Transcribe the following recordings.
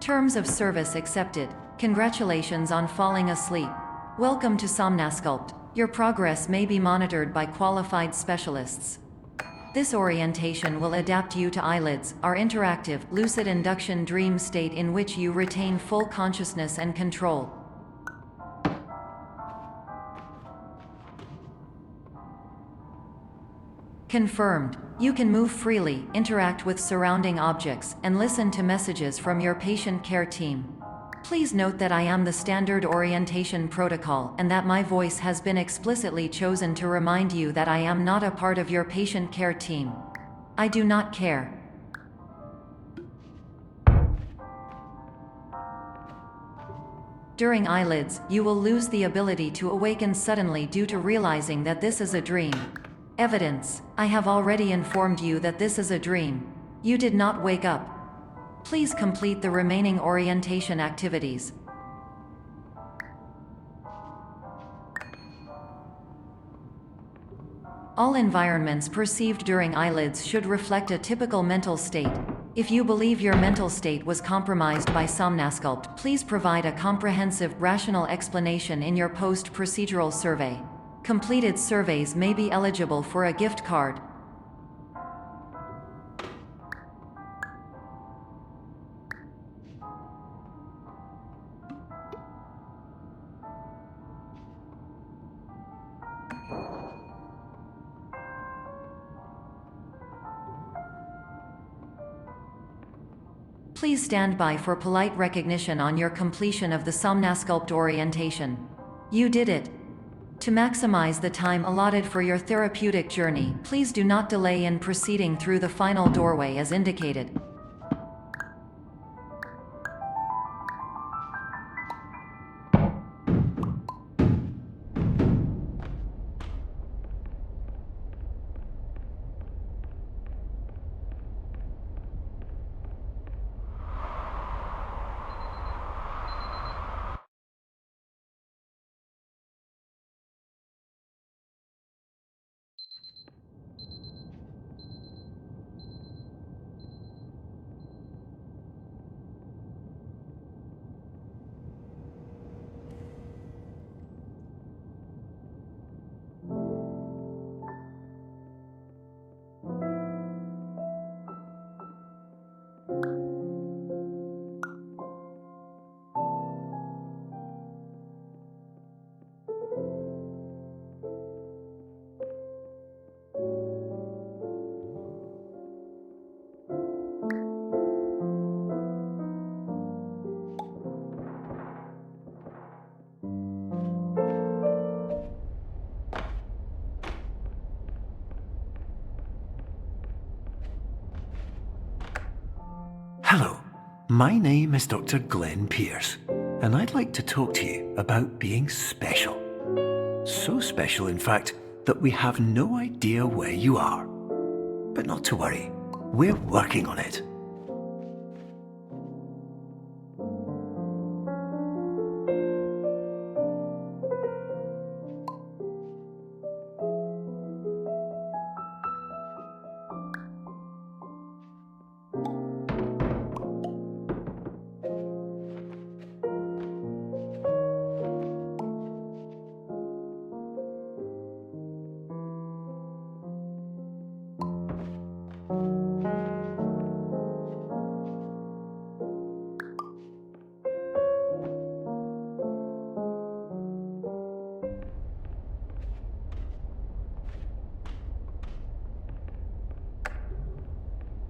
Terms of service accepted. Congratulations on falling asleep. Welcome to Somnasculpt. Your progress may be monitored by qualified specialists. This orientation will adapt you to eyelids, our interactive, lucid induction dream state in which you retain full consciousness and control. Confirmed. You can move freely, interact with surrounding objects, and listen to messages from your patient care team. Please note that I am the standard orientation protocol and that my voice has been explicitly chosen to remind you that I am not a part of your patient care team. I do not care. During eyelids, you will lose the ability to awaken suddenly due to realizing that this is a dream. Evidence. I have already informed you that this is a dream. You did not wake up. Please complete the remaining orientation activities. All environments perceived during eyelids should reflect a typical mental state. If you believe your mental state was compromised by Somnasculpt, please provide a comprehensive, rational explanation in your post-procedural survey. Completed surveys may be eligible for a gift card. Please stand by for polite recognition on your completion of the Somnasculpt orientation. You did it. To maximize the time allotted for your therapeutic journey, please do not delay in proceeding through the final doorway as indicated. Hello, my name is Dr. Glenn Pierce, and I'd like to talk to you about being special. So special, in fact, that we have no idea where you are. But not to worry, we're working on it.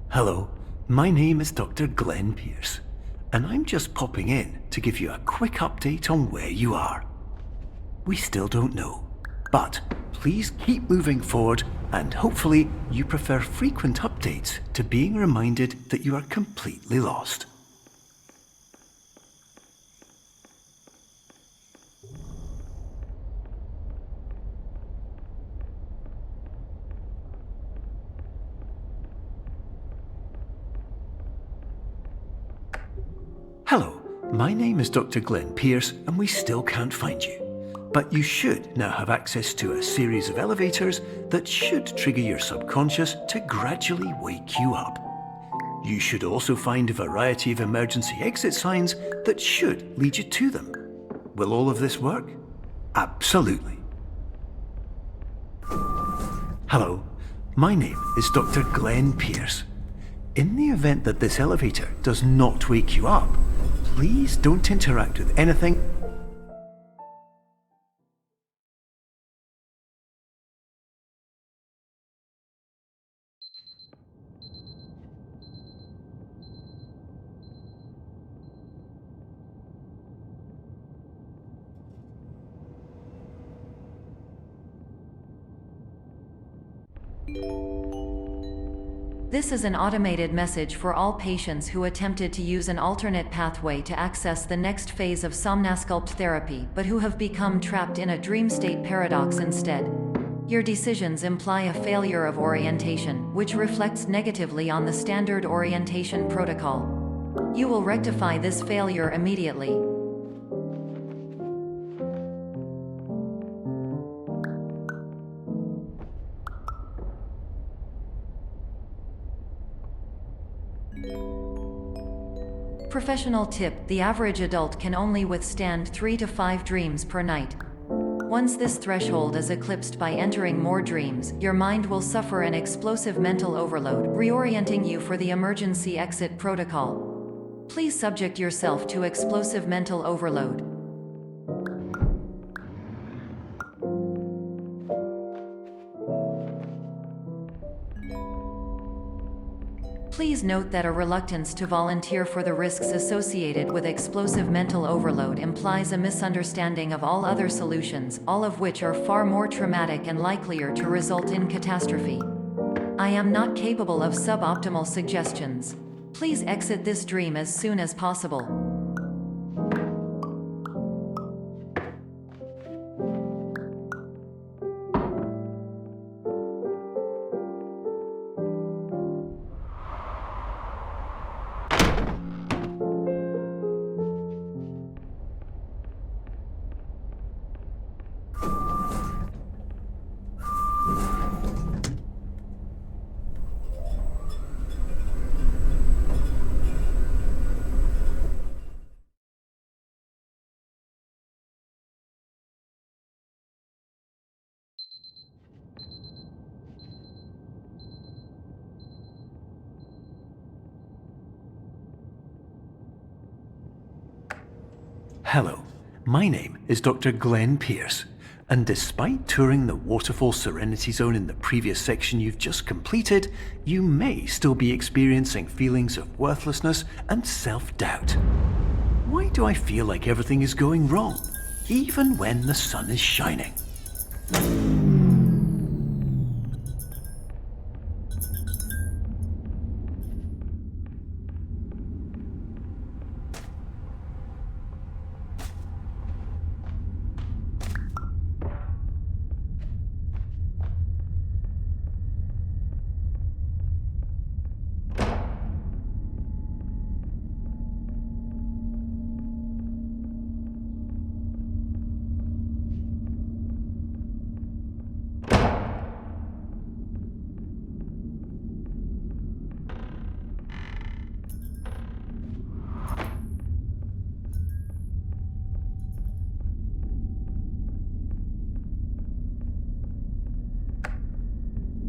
Hello, my name is Dr. Glenn Pierce, and I'm just popping in to give you a quick update on where you are. We still don't know, but please keep moving forward, and hopefully you prefer frequent updates to being reminded that you are completely lost. Hello, my name is Dr. Glenn Pierce, and we still can't find you. But you should now have access to a series of elevators that should trigger your subconscious to gradually wake you up. You should also find a variety of emergency exit signs that should lead you to them. Will all of this work? Absolutely. Hello, my name is Dr. Glenn Pierce. In the event that this elevator does not wake you up, please don't interact with anything. This is an automated message for all patients who attempted to use an alternate pathway to access the next phase of somnasculpt therapy but who have become trapped in a dream state paradox instead. Your decisions imply a failure of orientation, which reflects negatively on the standard orientation protocol. You will rectify this failure immediately. Professional tip: the average adult can only withstand 3 to 5 dreams per night. Once this threshold is eclipsed by entering more dreams, your mind will suffer an explosive mental overload, reorienting you for the emergency exit protocol. Please subject yourself to explosive mental overload. Please note that a reluctance to volunteer for the risks associated with explosive mental overload implies a misunderstanding of all other solutions, all of which are far more traumatic and likelier to result in catastrophe. I am not capable of suboptimal suggestions. Please exit this dream as soon as possible. Hello, my name is Dr. Glenn Pierce, and despite touring the Waterfall Serenity Zone in the previous section you've just completed, you may still be experiencing feelings of worthlessness and self-doubt. Why do I feel like everything is going wrong, even when the sun is shining?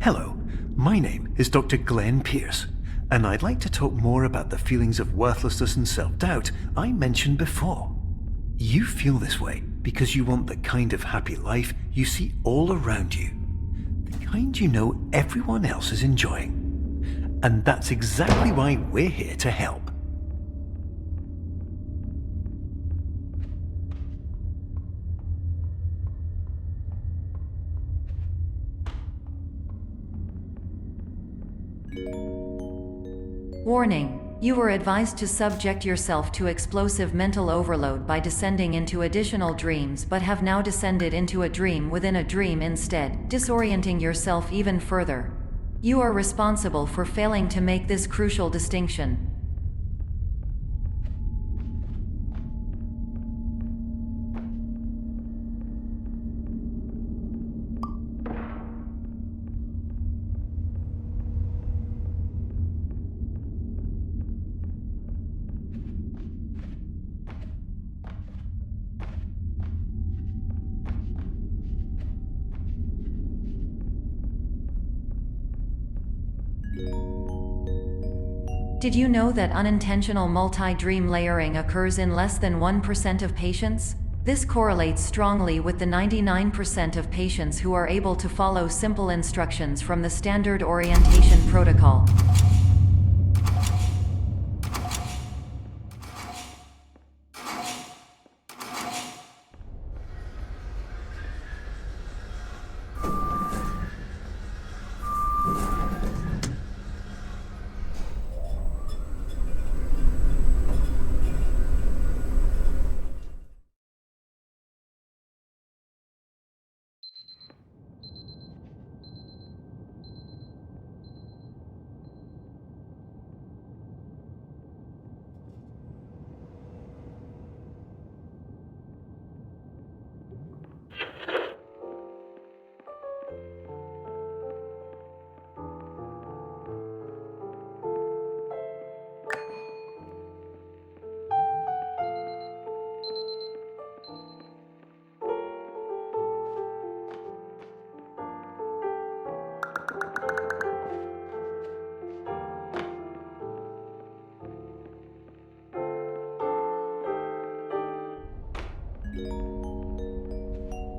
Hello, my name is Dr. Glenn Pierce, and I'd like to talk more about the feelings of worthlessness and self-doubt I mentioned before. You feel this way because you want the kind of happy life you see all around you, the kind you know everyone else is enjoying. And that's exactly why we're here to help. Warning: you were advised to subject yourself to explosive mental overload by descending into additional dreams, but have now descended into a dream within a dream instead, disorienting yourself even further. You are responsible for failing to make this crucial distinction. Did you know that unintentional multi-dream layering occurs in less than 1% of patients? This correlates strongly with the 99% of patients who are able to follow simple instructions from the standard orientation protocol.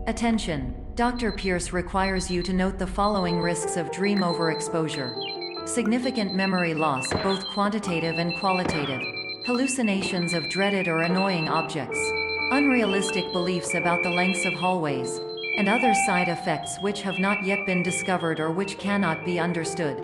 Attention! Dr. Pierce requires you to note the following risks of dream overexposure. Significant memory loss, both quantitative and qualitative. Hallucinations of dreaded or annoying objects. Unrealistic beliefs about the lengths of hallways. And other side effects which have not yet been discovered or which cannot be understood.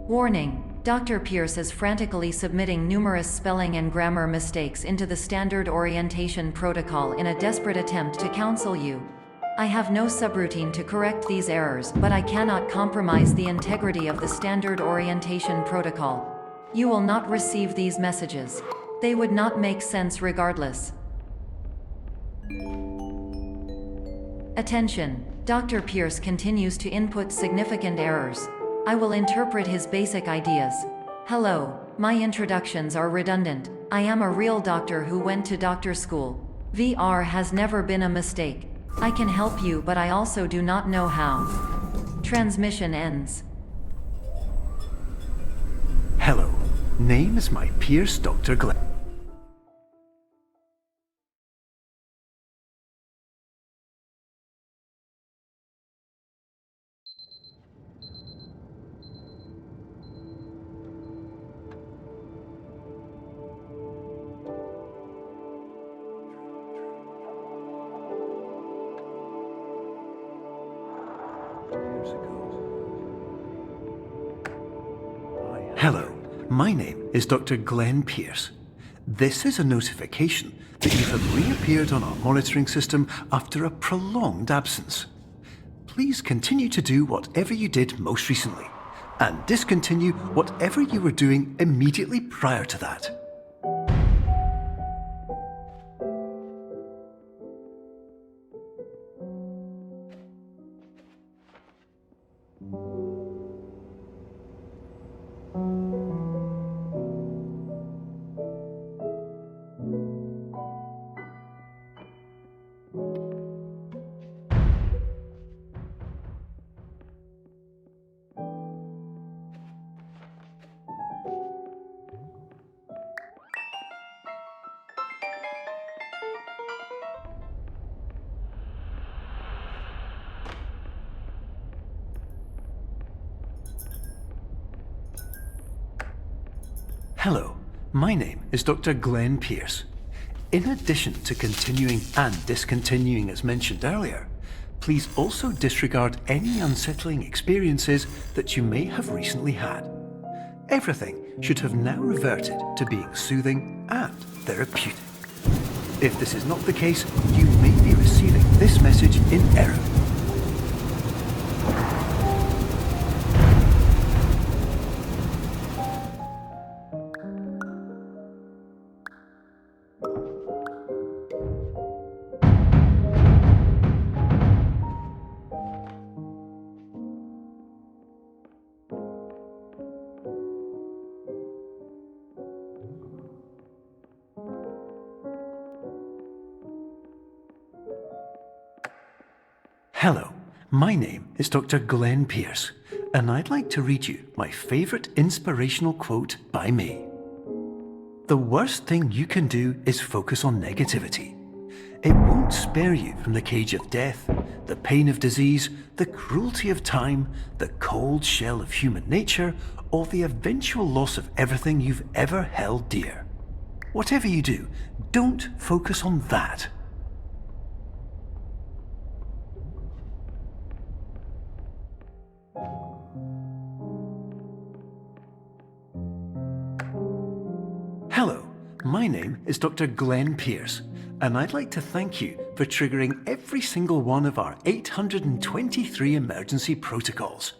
Warning: Dr. Pierce is frantically submitting numerous spelling and grammar mistakes into the standard orientation protocol in a desperate attempt to counsel you. I have no subroutine to correct these errors, but I cannot compromise the integrity of the standard orientation protocol. You will not receive these messages. They would not make sense regardless. Attention! Dr. Pierce continues to input significant errors. I will interpret his basic ideas. Hello, my introductions are redundant. I am a real doctor who went to doctor school. VR has never been a mistake. I can help you, but I also do not know how. Transmission ends. Hello, name is my Pierce Dr. Glenn. Hello, my name is Dr. Glenn Pierce. This is a notification that you have reappeared on our monitoring system after a prolonged absence. Please continue to do whatever you did most recently, and discontinue whatever you were doing immediately prior to that. Hello, my name is Dr. Glenn Pierce. In addition to continuing and discontinuing as mentioned earlier, please also disregard any unsettling experiences that you may have recently had. Everything should have now reverted to being soothing and therapeutic. If this is not the case, you may be receiving this message in error. Hello, my name is Dr. Glenn Pierce, and I'd like to read you my favourite inspirational quote by me. The worst thing you can do is focus on negativity. It won't spare you from the cage of death, the pain of disease, the cruelty of time, the cold shell of human nature, or the eventual loss of everything you've ever held dear. Whatever you do, don't focus on that. Hello, my name is Dr. Glenn Pierce, and I'd like to thank you for triggering every single one of our 823 emergency protocols.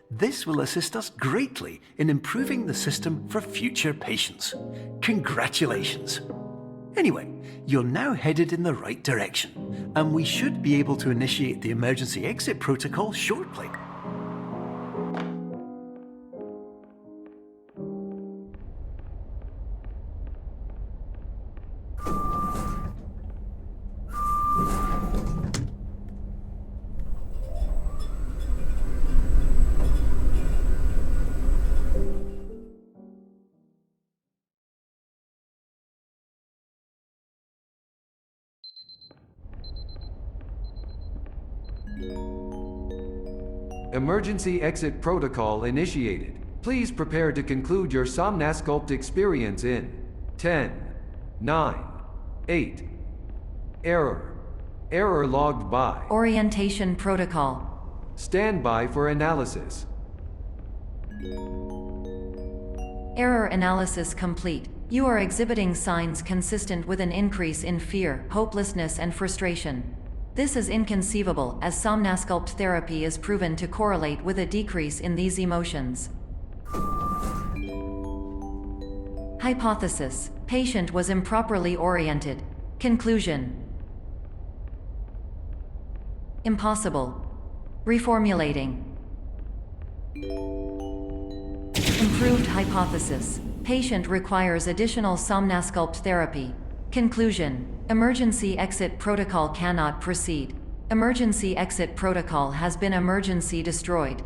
This will assist us greatly in improving the system for future patients. Congratulations! Anyway, you're now headed in the right direction, and we should be able to initiate the emergency exit protocol shortly. Emergency exit protocol initiated. Please prepare to conclude your Somnasculpt experience in 10, 9, 8. Error logged by. Orientation protocol. Stand by for analysis. Error analysis complete. You are exhibiting signs consistent with an increase in fear, hopelessness, and frustration. This is inconceivable, as Somnasculpt therapy is proven to correlate with a decrease in these emotions. Hypothesis: patient was improperly oriented. Conclusion: impossible. Reformulating. Improved hypothesis: patient requires additional Somnasculpt therapy. Conclusion: emergency exit protocol cannot proceed. Emergency exit protocol has been emergency destroyed.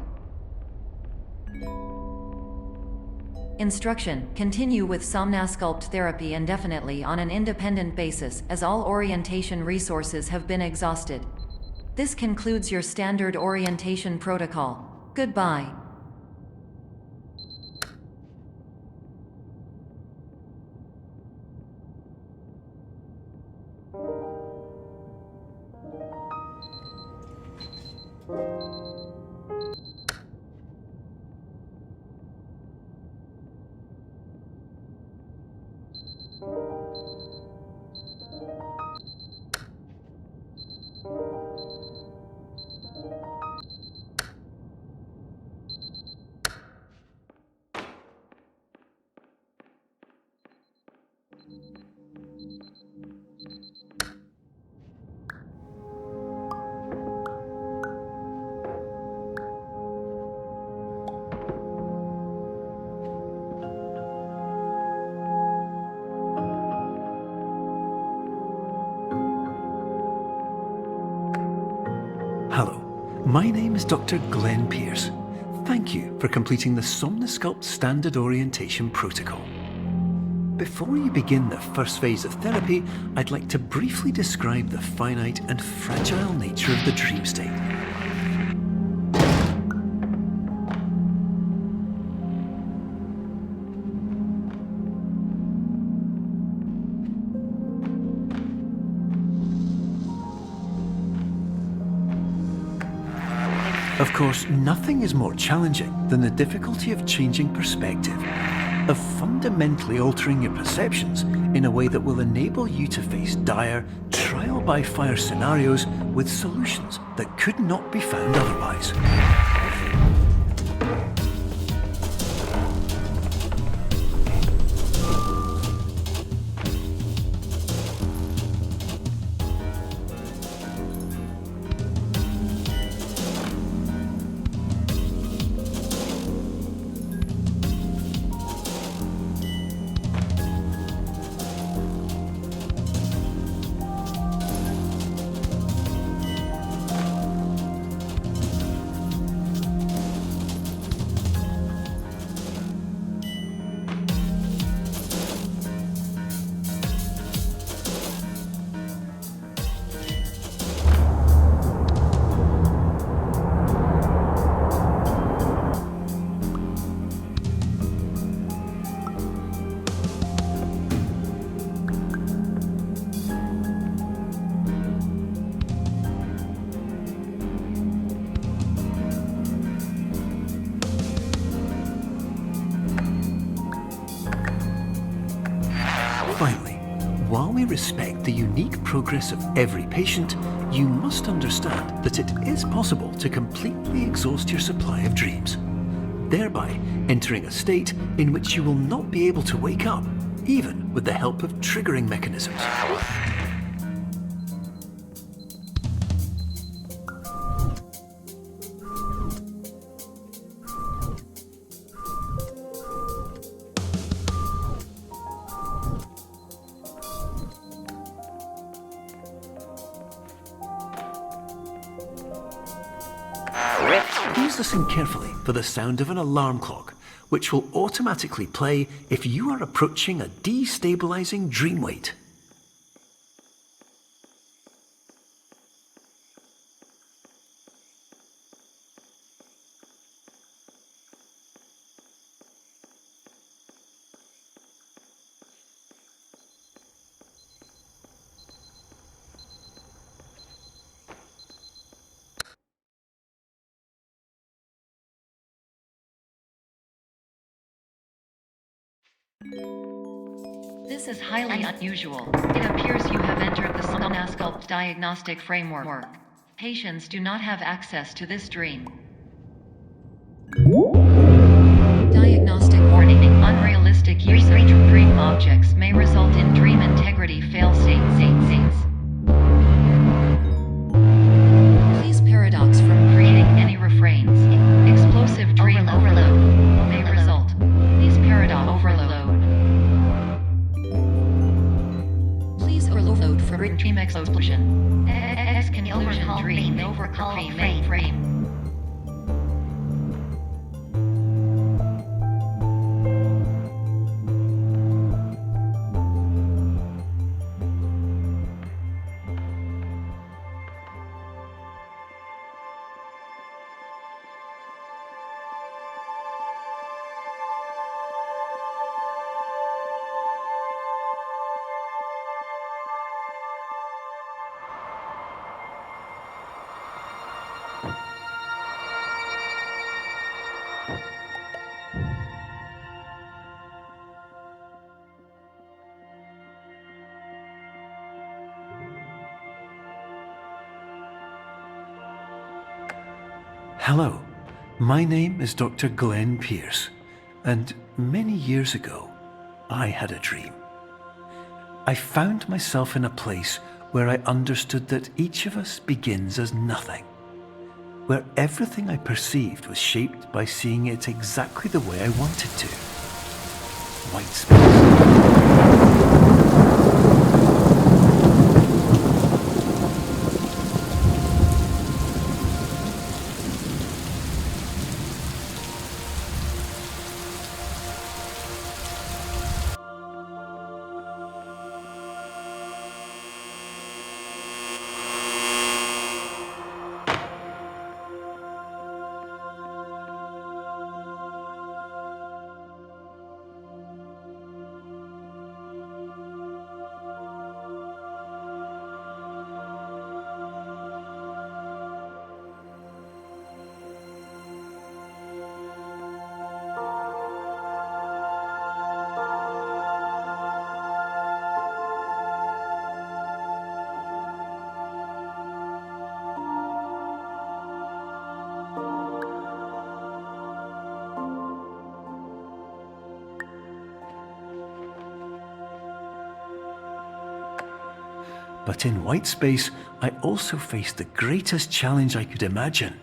Instruction: continue with Somnasculpt therapy indefinitely on an independent basis, as all orientation resources have been exhausted. This concludes your standard orientation protocol. Goodbye. Hello, my name is Dr. Glenn Pierce. Thank you for completing the Somnasculpt Standard Orientation Protocol. Before you begin the first phase of therapy, I'd like to briefly describe the finite and fragile nature of the dream state. Of course, nothing is more challenging than the difficulty of changing perspective, of fundamentally altering your perceptions in a way that will enable you to face dire, trial-by-fire scenarios with solutions that could not be found otherwise. Finally, while we respect the unique progress of every patient, you must understand that it is possible to completely exhaust your supply of dreams, thereby entering a state in which you will not be able to wake up, even with the help of triggering mechanisms. Please listen carefully for the sound of an alarm clock, which will automatically play if you are approaching a destabilizing dream weight. This is highly unusual. It appears you have entered the Somnasculpt diagnostic framework. Patients do not have access to this dream. Diagnostic warning. Unrealistic use of dream objects may result in dream integrity fail-states. Please paradox from creating any refrains. Explosive dream overload may result. Please paradox overload. Please overload for dream explosion. Conclusion dream overcall frame. Hello, my name is Dr. Glenn Pierce, and many years ago, I had a dream. I found myself in a place where I understood that each of us begins as nothing, where everything I perceived was shaped by seeing it exactly the way I wanted to. White space. But in white space, I also faced the greatest challenge I could imagine.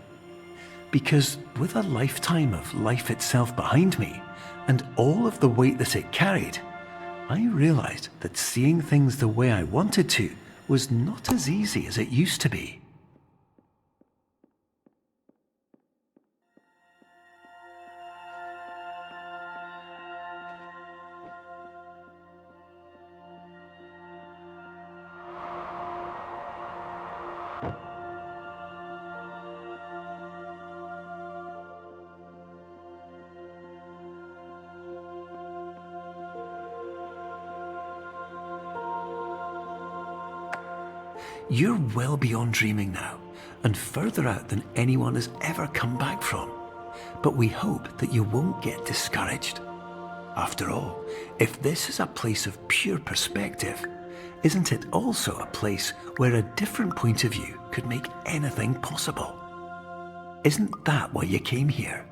Because with a lifetime of life itself behind me, and all of the weight that it carried, I realized that seeing things the way I wanted to was not as easy as it used to be. You're well beyond dreaming now, and further out than anyone has ever come back from. But we hope that you won't get discouraged. After all, if this is a place of pure perspective, isn't it also a place where a different point of view could make anything possible? Isn't that why you came here?